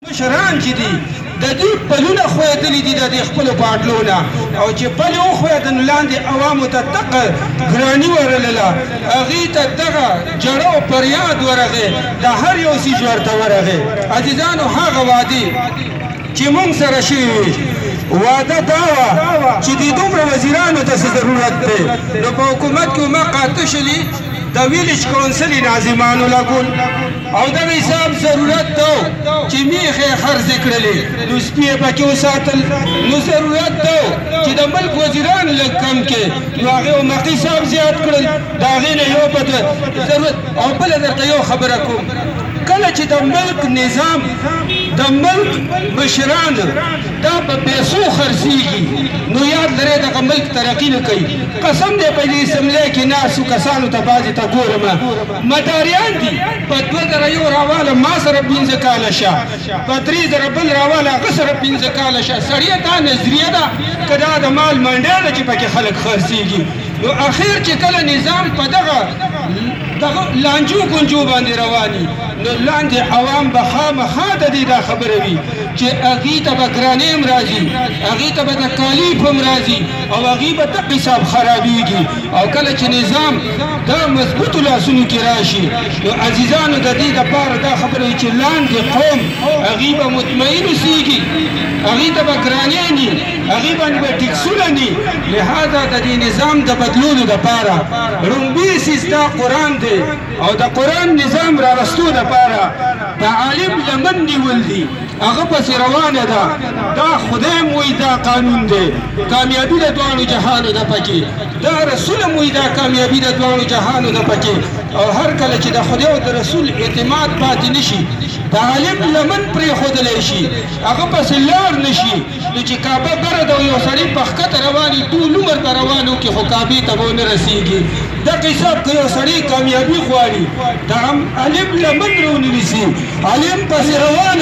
مشران چې دي د دې پلونه ښویېدلي دي د دې خپلو پاټلو نه او چې پل یې وښویېده نو لاندې عوامو ته دغه ګراني ورلله هغې ته دغه جړه او فریاد ورغی د هر یو څیز ورته ورغی عزیزانو هغه وعدې چې موږ سره شوي وي وعده دا وه چې دې دومره وزیرانو ته څه ضرورت دی نو په حکومت کې ما قاطع شلي د ویلیج کونسل ناظمانو لګول او دغه حساب ضرورت ده چې میخې خرڅې کړلې نو سپي یې پکې وساتل نو ضرورت ده چې د ملک وزیران لږ کم کې نو هغې مقي صاحب زیات کړل د هغې نه یو پته ضرورت او بله درته یو خبره کوم کله چې د ملک نظام د ملک مشران دا په پیسو خرڅېږي نو یاد لرئ دغه ملک ترقي نه کوي قسم دی په دې اسمبلۍ کې ناستو کسانو ته بعضې ته ګورم مداریان دي په 2001 راواله ما سره 15 کاله شه په 3000 بل راواله هغه سره 15 کاله شه سړیه دا نظریه ده که دا د مال منډۍ ده چې پکې خلک خرڅېږي نو اخر چې کله نظام په دغه لانجو ګنجو باندې رواني نو لاندې عوام به خامخا د دې دا خبره وي چې هغې ته به ګرانۍ هم راځي هغې ته به د کالیف هم راځي او هغې به دغه حساب خرابېږي او کله چې نظام دا مضبوطو لاسونو کې راشي نو عزیزانو د دې دپاره دا خبره وي چې لاندې قوم هغې به مطمئن اوسېږي هغې ته به ګرانۍ ني هغې باندې به ټکسونه ني لهذا د دې نظام د بدلولو دپاره لومبي څیز دا قرآن دی او د قرآن نظام راوستو دپاره د عالم لمن نیول دي هغه پسې روانه ده دا خدای هم وایي دا قانون دی کامیابي د دواړو جهانو ده پکې دا رسول هم وایي دا کامیابي د دواړو جهانو ده پکې او هر کله چې د خدای او د رسول اعتماد پاتې نشي د عالم لمن پرېښودلی شي هغه پسې لاړ نشي نو چې کعبه بره ده او یو سړی په ښکته روان وي ټول عمر به روان وکړي خو کعبې ته به ونه رسېږي دغه حساب که یو سړی کامیابي غواړي د عالم لمن رونیسي عالم پسې روان